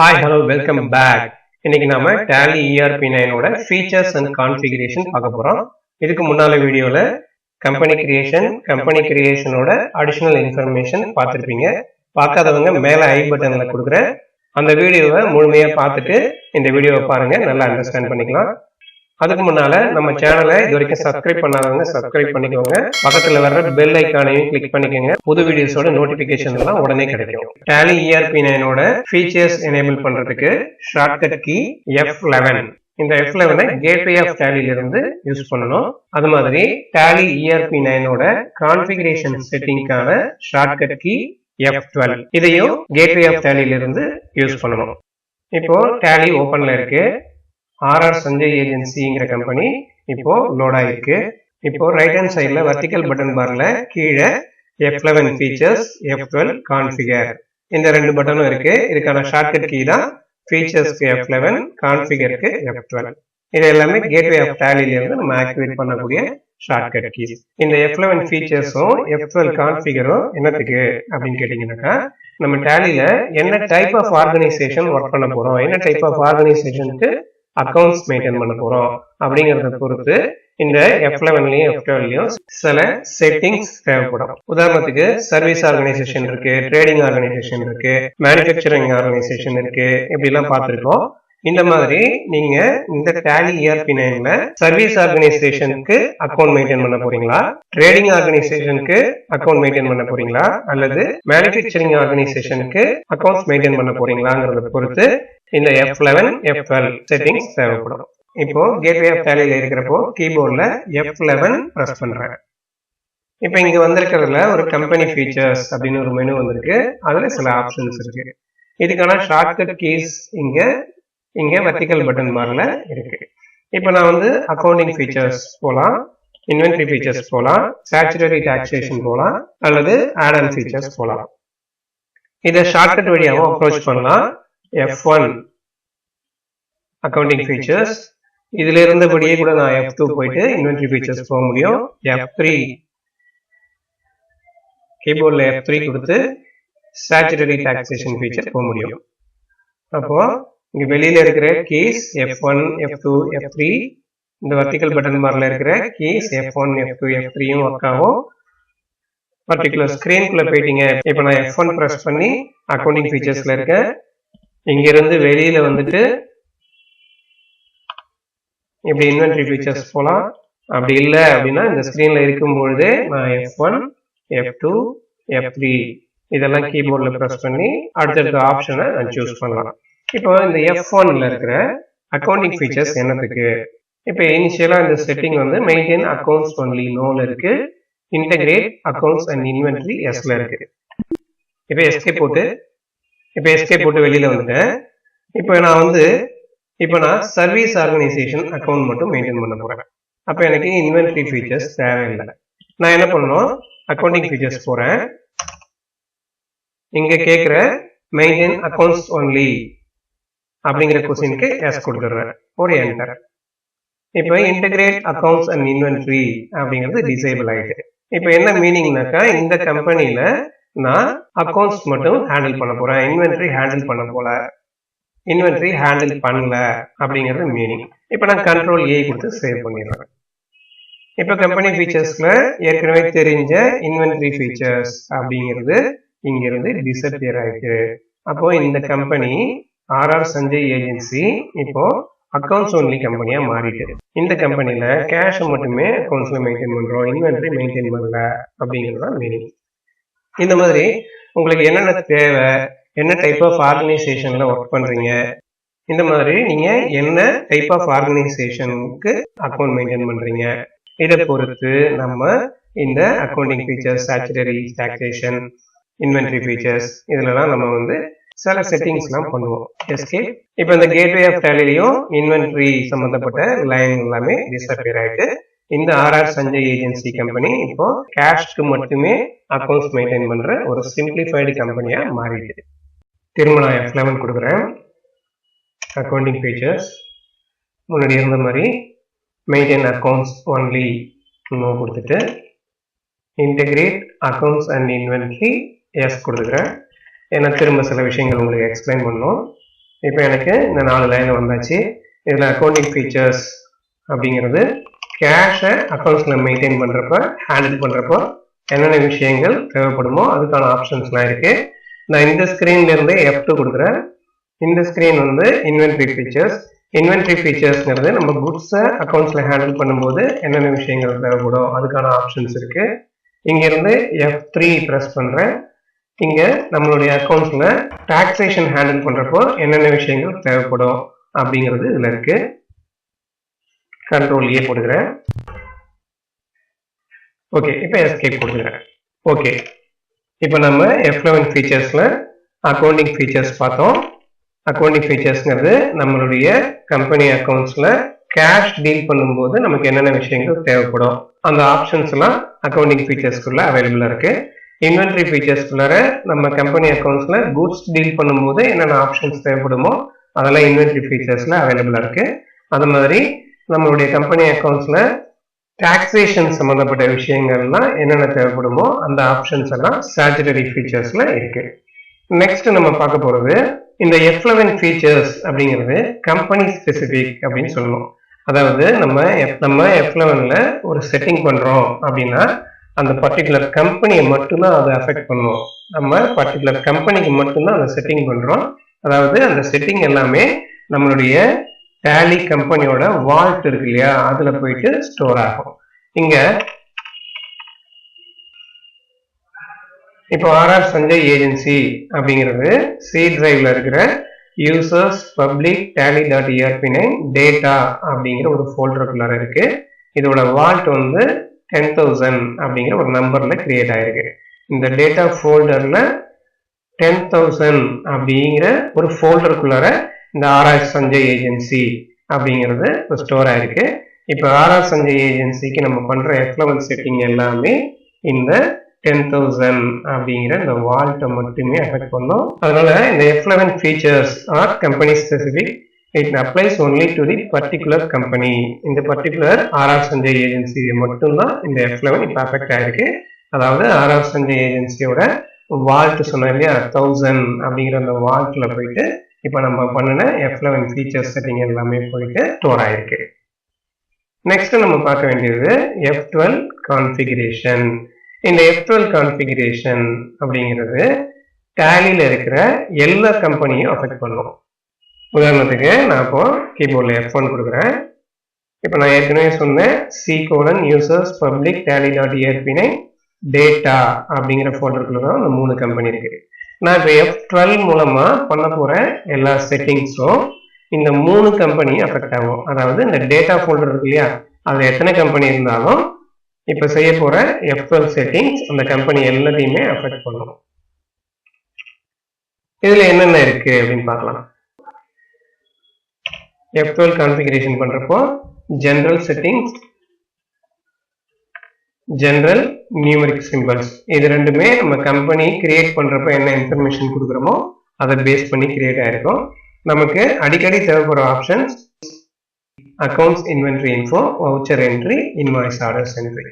Hi, hello, welcome back. இன்னைக்கு நாம Tally ERP 9 ஓட features and configuration பார்க்க போறோம். இதுக்கு முன்னால வீடியோல company creation ஓட additional information பார்த்திருப்பீங்க. பார்க்காதவங்க மேல ஐ பட்டன்ல கொடுக்குறேன். அந்த வீடியோவை முழுமையா பார்த்துட்டு இந்த வீடியோவை பாருங்க, நல்லா அண்டர்ஸ்டாண்ட் பண்ணிக்கலாம். அதுக்கு முன்னால நம்ம சேனலை இது வரைக்கும் சப்ஸ்கிரைப் பண்ணாதவங்க சப்ஸ்கிரைப் பண்ணிக்கோங்க. பக்கத்துல வர்ற பெல் ஐக்கானையும் கிளிக் பண்ணிக்கோங்க. புது வீடியோஸோட நோட்டிபிகேஷன் எல்லாம் உடனே கிடைக்கும். Tally ERP 9 ஓட ஃபீச்சர்ஸ் எனேபிள் பண்றதுக்கு ஷார்ட்கட் கீ F11. இந்த F11 கேட்வே ஆஃப் Tally இருந்து யூஸ் பண்ணணும். அது மாதிரி Tally ERP 9 ஓட கான்ஃபிகரேஷன் செட்டிங்கான ஷார்ட்கட் கீ F12. இதையும் கேட்வே ஆஃப் Tally இருந்து யூஸ் பண்ணணும். இப்போ Tally ஓபன்ல இருக்கு. RR சஞ்சய் ஏஜென்சிங்கிற கம்பெனி இப்போ லோட் ஆயிருக்கு. இப்போ ரைட் ஹேண்ட் சைட்ல வெர்டிகல் பட்டன் பார்ல கீழே F11 ஃபீச்சர்ஸ், F12 கான்ஃபிகர் இந்த ரெண்டு பட்டனும் இருக்கு. இதுக்கான ஷார்ட்கட் கீ தான் ஃபீச்சர்ஸ்க்கு F11, கான்ஃபிகருக்கு F12. இது எல்லாமே கேட்வே ஆஃப் Tallyல இருந்து நம்ம ஆக்டிவேட் பண்ணக்கூடிய ஷார்ட்கட் கீஸ். இந்த F11 ஃபீச்சர்ஸும் F12 கான்ஃபிகரும் என்னத்துக்கு அப்படின்னு கேட்டீங்கன்னாக்கா, நம்ம Tallyல என்ன டைப் ஆஃப் ஆர்கனைசேஷன் ஒர்க் பண்ண போறோம், என்ன டைப் ஆஃப் ஆர்கனைசேஷனுக்கு அக்கௌண்ட்ஸ் மெயின்டைன் பண்ண போறோம் அப்படிங்கறத பொறுத்து இந்த F11லயும் F12லயும் சில செட்டிங்ஸ் தேவைப்படும். உதாரணத்துக்கு சர்வீஸ் ஆர்கனைசேஷன் இருக்கு, ட்ரேடிங் ஆர்கனைசேஷன் இருக்கு, மேனுஃபேக்சரிங் ஆர்கனைசேஷன் இருக்கு, இப்படி எல்லாம் பார்த்திருக்கோம். இந்த மாதிரி நீங்க இந்த Tally ERP 9ல சர்வீஸ் ஆர்கனைசேஷனுக்கு அக்கௌண்ட் மெயின்டைன் பண்ண போறீங்களா, ட்ரேடிங் ஆர்கனைசேஷனுக்கு அக்கௌண்ட் மெயின்டைன் பண்ண போறீங்களா, அல்லது மேனுஃபேக்சரிங் ஆர்கனைசேஷனுக்கு அக்கௌண்ட்ஸ் மெயின்டைன் பண்ண போறீங்களாங்கிறத பொறுத்து இந்த F11, F12 செட்டிங்ஸ் தேவைப்படும். இப்போ கேட்வே ஆஃப் Tallyல இருக்கிறப்போ கீபோர்ட்ல F11 பிரஸ் பண்றேன். இப்போ இங்க வந்திருக்கிறதுல ஒரு கம்பெனி ஃபீச்சர்ஸ் அப்படின்னு ஒரு மெனு வந்திருக்கு. அதுல சில ஆப்ஷன்ஸ் இருக்கு. இதுக்கான ஷார்ட்கட் கீஸ் இங்க வெர்டிகல் பட்டன் பார்ல இருக்கு. இப்போ நான் அக்கவுண்டிங் ஃபீச்சர்ஸ் போலாம், இன்வென்டரி ஃபீச்சர்ஸ் போலாம், ஸ்டாச்சுட்டரி டாக்ஸேஷன் போலாம், அல்லது ஆட் ஆன் ஃபீச்சர்ஸ் போலாம். இதை ஷார்ட்கட் வழியாகவும் அப்ரோச் பண்ணலாம். F1 அக்கவுண்டிங் ஃபீச்சர்ஸ், இதுல இருந்தபடியே கூட நான் F2 போயிட்டு இன்வென்டரி ஃபீச்சர்ஸ் போக முடியும். F3 கீபோர்ட்ல F3 கொடுத்து ஸ்டாச்சுட்டரி டாக்ஸேஷன் ஃபீச்சர் போக முடியும். அப்போ இங்க வெளியில இருக்கிற கீஸ் F1, F2, F3, இந்த வெர்டிகல் பட்டன் பார்ல இருக்கிற கீஸ் F1, F2, F3யும் ஒர்க் ஆகும். பர்டிகுலர் ஸ்கிரீன்குள்ள போயிட்டீங்க. இப்போ நான் F1 பிரஸ் பண்ணி அக்கவுண்டிங் ஃபீச்சர்ஸ்ல இருக்கேன். இங்க இருந்து வெளியில வந்துட்டு இப்படி இன்வென்டரி ஃபீச்சர்ஸ் போலாம். அப்படி இல்லை அப்படின்னா இந்த ஸ்கிரீன்ல இருக்கும்பொழுது நான் F1, F2, F3 இதெல்லாம் கீபோர்ட்ல பிரஸ் பண்ணி அடுத்தடுத்த ஆப்ஷனை நான் சூஸ் பண்ணலாம். இப்போ இந்த F1ல இருக்கிற அக்கவுண்டிங் ஃபீச்சர்ஸ் என்னத்துக்கு? இப்போ இனிஷியலா இந்த செட்டிங் மெயின்டைன் அக்கௌண்ட்ஸ் ஒன்லி நோல இருக்கு, இன்டகிரேட் அக்கௌண்ட்ஸ் அண்ட் இன்வென்டரி எஸ்ல இருக்கு. இப்போ எஸ்கே போட்டு வெளியில வந்துட்டேன். இப்போ நான் சர்வீஸ் ஆர்கனைசேஷன் அக்கௌண்ட் மட்டும் மெயின்டைன் பண்ண போறேன். அப்ப எனக்கு இன்வென்டரி ஃபீச்சர்ஸ் தேவையில்லை. நான் என்ன பண்ணணும், அக்கவுண்டிங் ஃபீச்சர்ஸ் போறேன். இங்க கேட்கிற மெயின்டைன் அக்கௌண்ட்ஸ் ஒன்லி அப்படிங்கிற கொஸ்டினுக்கு எஸ் கொடுத்துடுறேன், ஒரு என்டர். இப்போ இன்டகிரேட் அக்கௌண்ட்ஸ் அண்ட் இன்வென்டரி அப்படிங்கிறது டிசேபிள் ஆயிட்டு. இப்போ என்ன மீனிங்னாக்கா, இந்த கம்பெனில நான் அக்கௌண்ட்ஸ் மட்டும் ஹேண்டில் பண்ண போறேன், இன்வென்டரி ஹேண்டில் பண்ண போல, இன்வென்டரி ஹேண்டில் பண்ணல அப்படிங்கிறது மீனிங். இப்போ நான் கண்ட்ரோல் ஏ கொடுத்து சேவ் பண்ணிடுறேன். இப்போ கம்பெனி ஃபீச்சர்ஸ்ல ஏற்கனவே தெரிஞ்ச இன்வென்டரி ஃபீச்சர்ஸ் அப்படிங்கிறது இங்க இருந்து டிசப்பியர் ஆயிருக்கு. அப்போ இந்த கம்பெனி RR சஞ்சய் ஏஜென்சி இப்போ அக்கௌண்ட்ஸ் ஒன்லி கம்பெனியா மாறிட்டு, இந்த கம்பெனில கேஷ் மட்டுமே அக்கௌண்ட்ஸ்ல மெயின்டைன் பண்றோம், இன்வென்டரி மெயின்டைன் பண்ணல அப்படிங்கிறது தான் மீனிங். இந்த மாதிரி உங்களுக்கு என்னென்ன தேவை, என்ன டைப் ஆஃப் ஆர்கனைசேஷன்ல ஒர்க் பண்றீங்க, இந்த மாதிரி நீங்க என்ன டைப் ஆஃப் ஆர்கனைசேஷனுக்கு அக்கௌண்ட் மெயின்டைன் பண்றீங்க, இதை பொறுத்து நம்ம இந்த accounting features, statutory taxation, inventory features இதுலலாம் நம்ம சில செட்டிங்ஸ் எல்லாம் பண்ணுவோம். இப்போ இந்த கேட்வே ஆஃப் Tallyலயும் இன்வென்டரி சம்பந்தப்பட்ட லைன் எல்லாமே டிசப்பியர் ஆயிட்டு, இந்த RR சஞ்சய் ஏஜென்சி கம்பெனி இப்போ கேஷ்க்கு மட்டுமே அக்கௌண்ட்ஸ் மெயின்டைன் பண்ற ஒரு சிம்பிளிஃபைடு கம்பெனியா மாறிடுது. திரும்ப நான் F11 கொடுக்குறேன். அக்கவுண்டிங் ஃபீச்சர்ஸ் முன்னாடி இருந்த மாதிரி மெயின்டைன் அக்கௌண்ட்ஸ் ஒன்லி கொடுத்துட்டு integrate accounts and inventory yes கொடுத்துக்கிறேன். ஏன்னா திரும்ப சில விஷயங்கள் உங்களுக்கு எக்ஸ்பிளைன் பண்ணணும். இப்போ எனக்கு இந்த 4 லைன் வந்தாச்சு. இதில் அக்கௌண்டிங் ஃபீச்சர்ஸ் அப்படிங்கிறது கேஷை அக்கௌண்ட்ஸில் மெயின்டைன் பண்ணுறப்ப ஹேண்டில் பண்ணுறப்போ என்னென்ன விஷயங்கள் தேவைப்படுமோ அதுக்கான ஆப்ஷன்ஸ்லாம் இருக்குது. நான் இந்த ஸ்க்ரீன்லேருந்து F2 கொடுக்குறேன். இந்த ஸ்க்ரீன் வந்து இன்வென்ட்ரி ஃபீச்சர்ஸ். இன்வென்ட்ரி ஃபீச்சர்ஸ்ங்கிறது நம்ம குட்ஸை அக்கௌண்ட்ஸில் ஹேண்டில் பண்ணும்போது என்னென்ன விஷயங்கள் தேவைப்படும் அதுக்கான ஆப்ஷன்ஸ் இருக்குது. இங்கேருந்து F3 ப்ரெஸ் பண்ணுறேன். இங்கே நம்மளுடைய அக்கௌண்ட்ஸில் டாக்ஸேஷன் ஹேண்டில் பண்ணுறப்போ என்னென்ன விஷயங்கள் தேவைப்படும் அப்படிங்கிறது இதில் இருக்குது. Ctrl A போடுகிறேன். ஓகே, இப்போ எஸ்கேப் கொடுக்குறேன். ஓகே, இப்போ நம்ம F11 ஃபீச்சர்ஸில் அக்கௌண்டிங் ஃபீச்சர்ஸ் பார்த்தோம். அக்கௌண்டிங் ஃபீச்சர்ஸ்ங்கிறது நம்மளுடைய கம்பெனி அக்கௌண்ட்ஸில் கேஷ் டீல் பண்ணும்போது நமக்கு என்னென்ன விஷயங்கள் தேவைப்படும் அந்த ஆப்ஷன்ஸ்லாம் அக்கௌண்டிங் ஃபீச்சர்ஸ்குள்ளே அவைலபிளாக இருக்குது. இன்வென்ட்ரி ஃபீச்சர்ஸ்குள்ளார நம்ம கம்பெனி அக்கௌண்ட்ஸில் குட்ஸ் டீல் பண்ணும்போது என்னென்ன ஆப்ஷன்ஸ் தேவைப்படுமோ அதெல்லாம் இன்வென்ட்ரி ஃபீச்சர்ஸில் அவைலபிளாக இருக்குது. அது மாதிரி நம்மளுடைய கம்பெனி அக்கௌண்ட்ஸில் டாக்ஸேஷன் சம்மந்தப்பட்ட விஷயங்கள்லாம் என்னென்ன தேவைப்படுமோ அந்த ஆப்ஷன்ஸ் எல்லாம் ஸ்டாட்யூட்டரி ஃபீச்சர்ஸில் இருக்குது. நெக்ஸ்ட் நம்ம பார்க்க போகிறது இந்த F11 ஃபீச்சர்ஸ் அப்படிங்கிறது கம்பெனி ஸ்பெசிஃபிக் அப்படின்னு சொல்லணும். அதாவது நம்ம F11ல் ஒரு செட்டிங் பண்ணுறோம் அப்படின்னா அந்த பர்டிகுலர் கம்பெனியை மட்டும்தான் அதை அஃபெக்ட் பண்ணுவோம். நம்ம பர்டிகுலர் கம்பெனிக்கு மட்டும்தான் அதை செட்டிங் பண்ணுறோம். அதாவது அந்த செட்டிங் எல்லாமே நம்மளுடைய டேலி கம்பெனியோட வால்ட் இருக்கு இல்லையா, அதில் போயிட்டு ஸ்டோர் ஆகும். இங்கே இப்போ ஆர்ஆர் சஞ்சய் ஏஜென்சி அப்படிங்கிறது சி டிரைவ்ல இருக்கிற யூசர்ஸ் பப்ளிக் tally.erp9 டேட்டா அப்படிங்கிற ஒரு ஃபோல்டருக்குள்ளார இருக்கு. இதோட வால்ட் வந்து 10,000 அப்படிங்கிற ஒரு நம்பர்ல கிரியேட் ஆயிருக்கு. இந்த டேட்டா ஃபோல்டர்ல 10,000 அப்படிங்கிற ஒரு ஃபோல்டருக்குள்ளார இந்த ஆர்ஆர் சஞ்சய் ஏஜென்சி அப்படிங்கிறது ஸ்டோர் ஆயிருக்கு. இப்போ ஆர்ஆர் சஞ்சய் ஏஜென்சிக்கு நம்ம பண்ற F11 செட்டிங் எல்லாமே இந்த 10,000 அப்படிங்கிற இந்த வால்ட்டை மட்டுமே அஃபெக்ட் பண்ணும். அதனால இந்த F11 features are company specific. It applies only to the particular company. இந்த பர்டிகுலர் ஆர்ஆர் சஞ்சய் ஏஜென்சி மட்டும்தான் இந்த F11 இப்போ அஃபெக்ட் ஆயிருக்கு. அதாவது ஆர்ஆர் சஞ்சய் ஏஜென்சியோட வால்ட் சொன்னோம் இல்லையா 1000 அப்படிங்கிற அந்த வால்ட்ல போயிட்டு இப்போ நம்ம பண்ணின F11 ஃபீச்சர்ஸ் செட்டிங் எல்லாமே போயிட்டு ஸ்டோர் ஆயிருக்கு. நெக்ஸ்ட் நம்ம பார்க்க வேண்டியது F12 கான்ஃபிகரேஷன். இந்த F12 கான்ஃபிகரேஷன் அப்படிங்கிறது டேலியில் இருக்கிற எல்லா கம்பெனியும் அஃபெக்ட் பண்ணும். உதாரணத்துக்கு நான் இப்போ கீபோர்டில் F1 கொடுக்குறேன். இப்போ நான் ஏற்கனவே சொன்னேன் C:, users public tally.erp9 data அப்படிங்கிற ஃபோல்டருக்குள்ள தான் அந்த 3 கம்பெனி இருக்கு. நான் இப்போ F12 மூலமா பண்ண போற எல்லா செட்டிங்ஸும் இந்த 3 கம்பெனியும் அஃபெக்ட் ஆகும். அதாவது இந்த டேட்டா ஃபோல்டர் இருக்கு இல்லையா, அதில் எத்தனை கம்பெனி இருந்தாலும் இப்போ செய்ய போற F12 செட்டிங்ஸ் அந்த கம்பெனி எல்லாத்தையுமே அஃபெக்ட் பண்ணும். இதுல என்னென்ன இருக்கு அப்படின்னு பார்க்கலாம். F12 கான்ஃபிகரேஷன் பண்றப்போ general settings, general numeric symbols, இது ரெண்டுமே நம்ம கம்பெனி கிரியேட் பண்றப்ப என்ன இன்ஃபர்மேஷன் கொடுக்குறோமோ அதை பேஸ் பண்ணி கிரியேட் ஆயிருக்கும். நமக்கு அடிக்கடி தேவைப்படுற options accounts inventory info, voucher entry, invoice orders entry.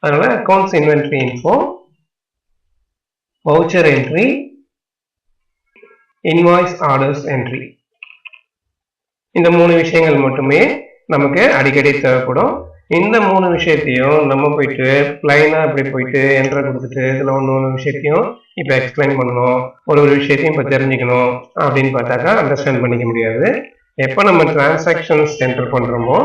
அதனால accounts inventory info, voucher entry, invoice orders entry, இந்த 3 விஷயங்கள் மட்டுமே நமக்கு அடிக்கடி தேவைப்படும். இந்த 3 விஷயத்தையும் நம்ம போயிட்டு பிளைனா அப்படி போயிட்டு என்டர் கொடுத்துட்டு இதுல ஒன்று விஷயத்தையும் இப்போ எக்ஸ்பிளைன் பண்ணணும், ஒரு விஷயத்தையும் இப்போ தெரிஞ்சுக்கணும் அப்படின்னு பார்த்தாக்கா அண்டர்ஸ்டாண்ட் பண்ணிக்க முடியாது. எப்போ நம்ம டிரான்சாக்ஷன்ஸ் என்டர் பண்றோமோ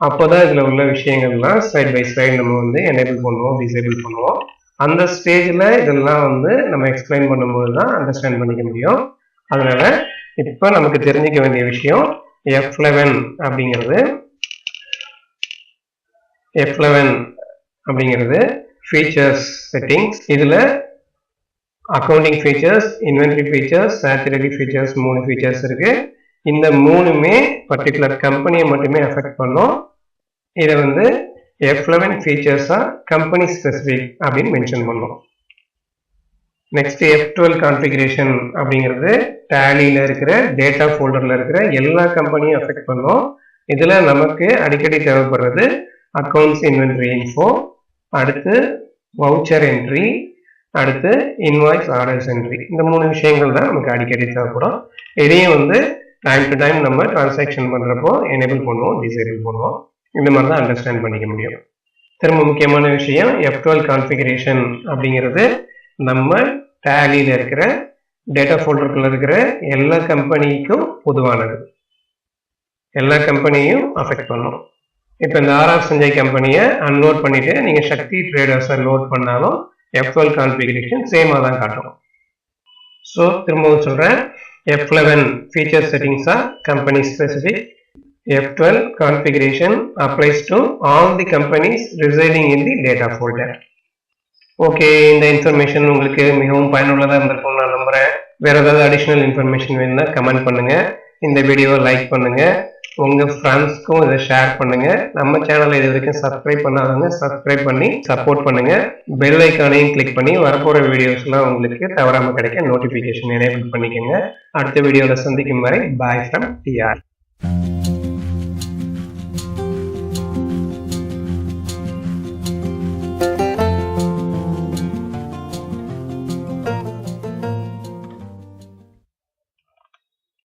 அப்போதான் இதுல உள்ள விஷயங்கள்லாம் சைட் பை சைடு நம்ம வந்து எனேபிள் பண்ணுவோம், டிசேபிள் பண்ணுவோம். அந்த ஸ்டேஜ்ல இதெல்லாம் வந்து நம்ம எக்ஸ்பிளைன் பண்ணும்போது தான் அண்டர்ஸ்டாண்ட் பண்ணிக்க முடியும். அதனால இப்போ நமக்கு தெரிஞ்சுக்க வேண்டிய விஷயம் F11 அப்படிங்கிறது ஃபீச்சர்ஸ் செட்டிங்ஸ். இதுல accounting features, inventory features, statutory features 3 features இருக்கு. இந்த 3மே பர்டிகுலர் கம்பெனியை மட்டுமே அஃபெக்ட் பண்ணும். இதை வந்து F11 ஃபீச்சர்ஸா கம்பெனி ஸ்பெசிஃபிக் அப்படின்னு மென்ஷன் பண்ணும். நெக்ஸ்ட் F12 கான்ஃபிகரேஷன் அப்படிங்கிறது டேலியில் இருக்கிற டேட்டா ஃபோல்டரில் இருக்கிற எல்லா கம்பெனியும் அஃபெக்ட் பண்ணும். இதில் நமக்கு அடிக்கடி தேவைப்படுறது அக்கௌண்ட்ஸ் இன்வென்ட்ரி இன்ஃபோ, அடுத்து வவுச்சர் என்ட்ரி, அடுத்து இன்வாய்ஸ் ஆர்டர்ஸ் என்ட்ரி. இந்த 3 விஷயங்கள் தான் நமக்கு அடிக்கடி தேவைப்படும். இதையும் வந்து டைம் டு டைம் நம்ம டிரான்சாக்ஷன் பண்ணுறப்போ எனேபிள் பண்ணுவோம், டிசேபிள் பண்ணுவோம். இந்த மாதிரி தான் அண்டர்ஸ்டாண்ட் பண்ணிக்க முடியும். திரும்ப முக்கியமான விஷயம் F12 கான்ஃபிகரேஷன் அப்படிங்கிறது நம்ம டேலியில் இருக்கிற டேட்டா ஃபோல்டருக்குள்ள இருக்கிற எல்லா கம்பெனிக்கும் பொதுவானது, எல்லா கம்பெனியும் அஃபெக்ட் பண்ணும். இப்போ இந்த ஆர்ஆர் சஞ்சய் கம்பெனியை அன்லோட் பண்ணிட்டு நீங்கள் சக்தி ட்ரேடர்ஸை லோட் பண்ணாலும் F12 கான்ஃபிகரேஷன் சேமாக தான் காட்டும். ஸோ திரும்பவும் சொல்கிறேன், F11 feature settings are company specific. F12 configuration applies to all the companies residing in the data folder. Okay, இந்த இன்ஃபர்மேஷன் உங்களுக்கு மிகவும் பயனுள்ளதாக இருந்திருக்கும் நான் நம்புகிறேன். வேறு ஏதாவது அடிஷ்னல் இன்ஃபர்மேஷன் வேணும்னா கமெண்ட் பண்ணுங்கள், இந்த வீடியோவை லைக் பண்ணுங்கள், உங்கள் ஃப்ரெண்ட்ஸ்க்கும் இதை ஷேர் பண்ணுங்கள். நம்ம சேனலை இது வரைக்கும் சப்ஸ்கிரைப் பண்ணாதவங்க சப்ஸ்கிரைப் பண்ணி சப்போர்ட் பண்ணுங்கள். பெல் ஐக்கானையும் கிளிக் பண்ணி வரப்போகிற வீடியோஸ்லாம் உங்களுக்கு தவறாமல் கிடைக்க நோட்டிஃபிகேஷன் எனேபிள் பண்ணிக்கோங்க. அடுத்த வீடியோவில் சந்திக்கும் வரை பாய் ஃப்ரம் TR.